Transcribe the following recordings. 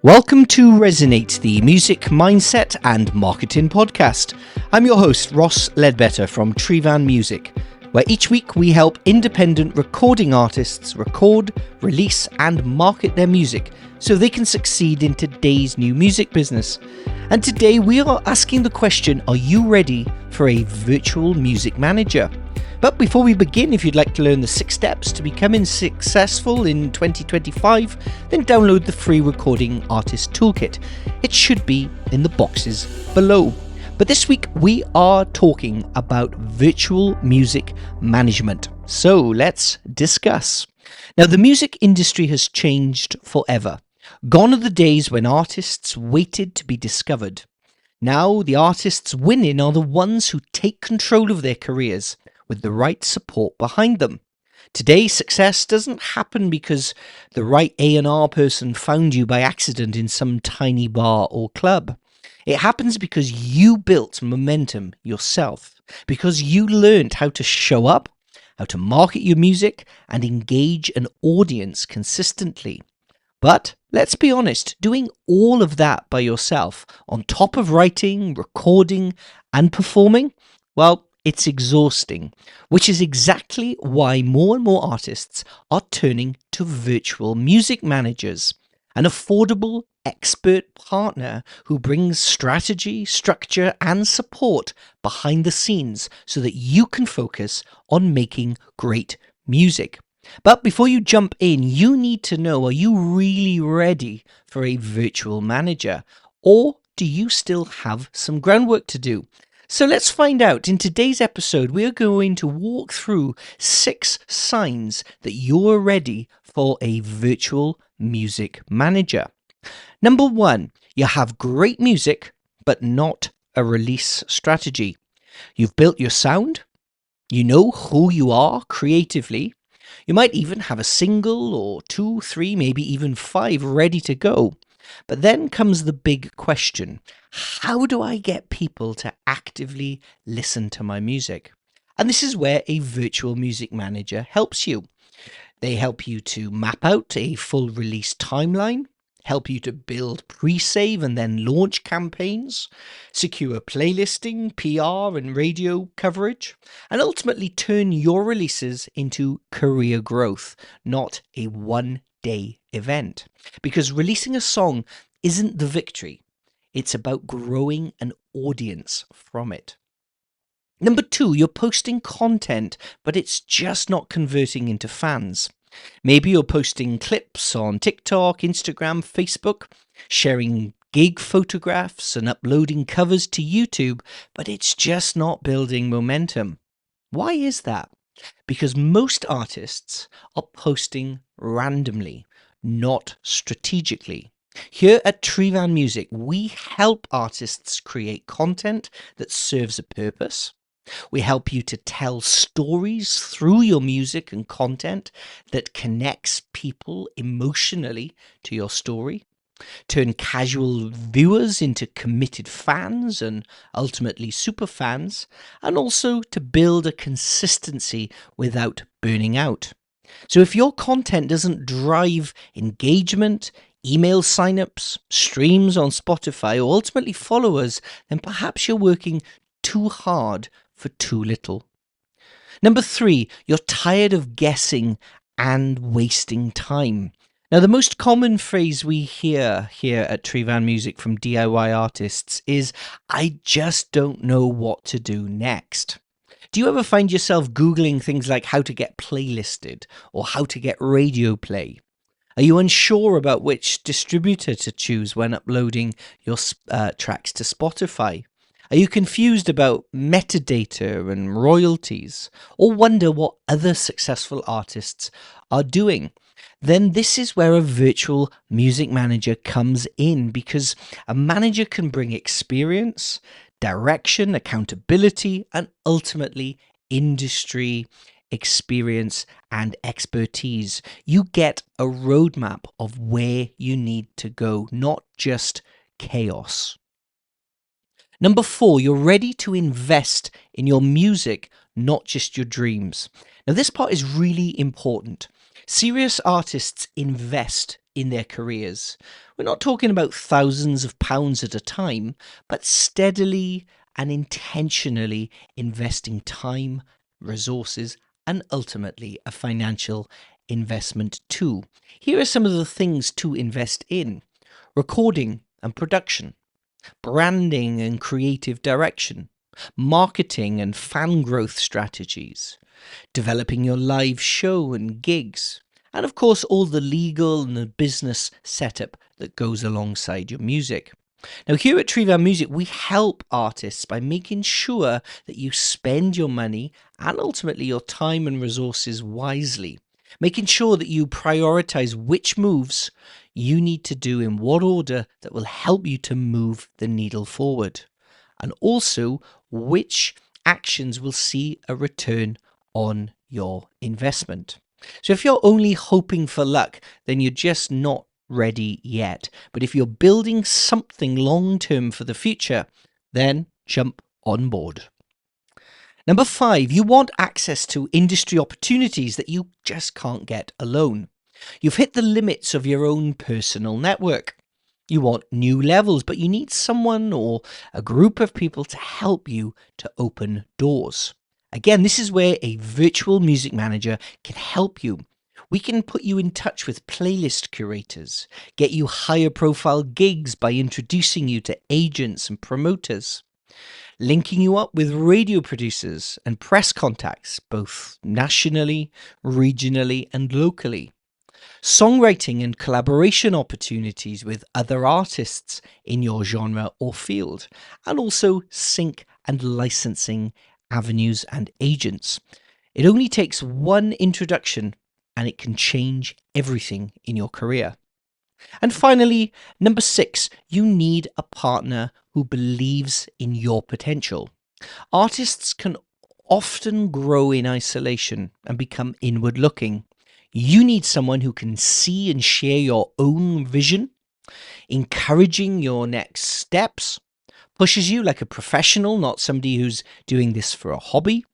Welcome to Resonate, the music, mindset and marketing podcast. I'm your host, Ross Ledbetter from Tryfan Music, where each week we help independent recording artists record, release and market their music so they can succeed in today's new music business. And today we are asking the question, are you ready for a virtual music manager? But before we begin, if you'd like to learn the 6 steps to becoming successful in 2025, then download the free Recording Artist Toolkit. It should be in the boxes below. But this week we are talking about virtual music management. So let's discuss. Now, the music industry has changed forever. Gone are the days when artists waited to be discovered. Now the artists winning are the ones who take control of their careers with the right support behind them. Today, success doesn't happen because the right A&R person found you by accident in some tiny bar or club. It happens because you built momentum yourself, because you learned how to show up, how to market your music, and engage an audience consistently. But let's be honest, doing all of that by yourself, on top of writing, recording, and performing, well, it's exhausting, which is exactly why more and more artists are turning to virtual music managers, an affordable expert partner who brings strategy, structure, and support behind the scenes so that you can focus on making great music. But before you jump in, you need to know, are you really ready for a virtual manager? Or do you still have some groundwork to do? So let's find out. In today's episode, we are going to walk through 6 signs that you're ready for a virtual music manager. Number 1, you have great music, but not a release strategy. You've built your sound. You know who you are creatively. You might even have a single or 2, 3, maybe even 5 ready to go. But then comes the big question. How do I get people to actively listen to my music? And this is where a virtual music manager helps you. They help you to map out a full release timeline, help you to build pre-save and then launch campaigns, secure playlisting, PR and radio coverage, and ultimately turn your releases into career growth, not a one-day event. Because releasing a song isn't the victory. It's about growing an audience from it. Number 2, you're posting content, but it's just not converting into fans. Maybe you're posting clips on TikTok, Instagram, Facebook, sharing gig photographs and uploading covers to YouTube, but it's just not building momentum. Why is that? Because most artists are posting randomly, not strategically. Here at Tryfan Music, we help artists create content that serves a purpose. We help you to tell stories through your music and content that connects people emotionally to your story, turn casual viewers into committed fans and ultimately super fans, and also to build a consistency without burning out. So if your content doesn't drive engagement, email signups, streams on Spotify, or ultimately followers, then perhaps you're working too hard for too little. Number 3, you're tired of guessing and wasting time. Now, the most common phrase we hear here at Tryfan Music from DIY artists is, I just don't know what to do next. Do you ever find yourself Googling things like how to get playlisted or how to get radio play? Are you unsure about which distributor to choose when uploading your tracks to Spotify? Are you confused about metadata and royalties, or wonder what other successful artists are doing? Then this is where a virtual music manager comes in, because a manager can bring experience, direction, accountability, and ultimately industry experience and expertise. You get a roadmap of where you need to go, not just chaos. Number 4, you're ready to invest in your music, not just your dreams. Now, this part is really important. Serious artists invest in their careers. We're not talking about thousands of pounds at a time, but steadily and intentionally investing time, resources, and ultimately a financial investment too. Here are some of the things to invest in: recording and production, branding and creative direction, marketing and fan growth strategies, developing your live show and gigs, and of course all the legal and the business setup that goes alongside your music. Now, here at Tryfan Music, we help artists by making sure that you spend your money and ultimately your time and resources wisely, making sure that you prioritize which moves you need to do in what order that will help you to move the needle forward, and also which actions will see a return on your investment. So if you're only hoping for luck, then you're just not ready yet. But if you're building something long-term for the future, then jump on board. Number 5, you want access to industry opportunities that you just can't get alone. You've hit the limits of your own personal network. You want new levels, but you need someone or a group of people to help you to open doors. Again, this is where a virtual music manager can help you. We can put you in touch with playlist curators, get you higher profile gigs by introducing you to agents and promoters, linking you up with radio producers and press contacts, both nationally, regionally, and locally. Songwriting and collaboration opportunities with other artists in your genre or field, and also sync and licensing avenues and agents. It only takes one introduction and it can change everything in your career. And finally, number 6, you need a partner who believes in your potential. Artists can often grow in isolation and become inward looking. You need someone who can see and share your own vision, encouraging your next steps, pushes you like a professional, not somebody who's doing this for a hobby,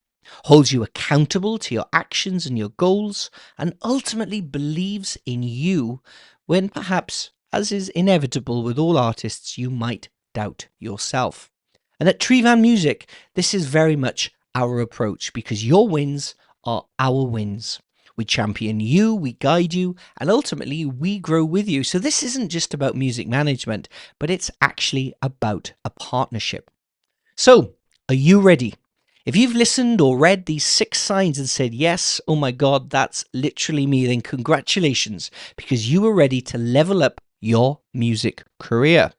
holds you accountable to your actions and your goals, and ultimately believes in you when perhaps, as is inevitable with all artists, you might doubt yourself. And at Tryfan Music, this is very much our approach, because your wins are our wins. We champion you, we guide you, and ultimately we grow with you. So this isn't just about music management, but it's actually about a partnership. So, are you ready? If you've listened or read these 6 signs and said, yes, oh my God, that's literally me, then congratulations, because you are ready to level up your music career.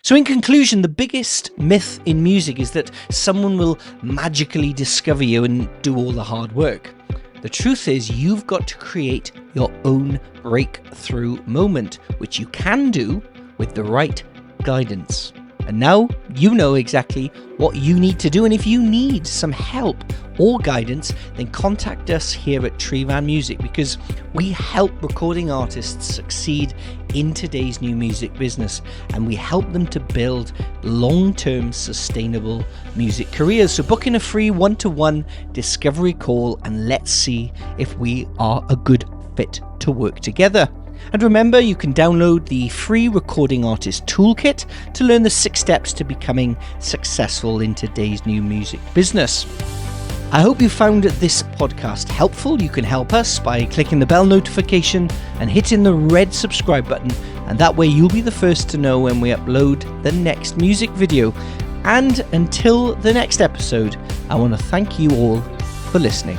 So in conclusion, the biggest myth in music is that someone will magically discover you and do all the hard work. The truth is, you've got to create your own breakthrough moment, which you can do with the right guidance. And now you know exactly what you need to do. And if you need some help or guidance, then contact us here at Tryfan Music, because we help recording artists succeed in today's new music business, and we help them to build long-term sustainable music careers. So book in a free one-to-one discovery call and let's see if we are a good fit to work together. And remember, you can download the free Recording Artist Toolkit to learn the 6 steps to becoming successful in today's new music business. I hope you found this podcast helpful. You can help us by clicking the bell notification and hitting the red subscribe button, and that way you'll be the first to know when we upload the next music video. And until the next episode, I want to thank you all for listening.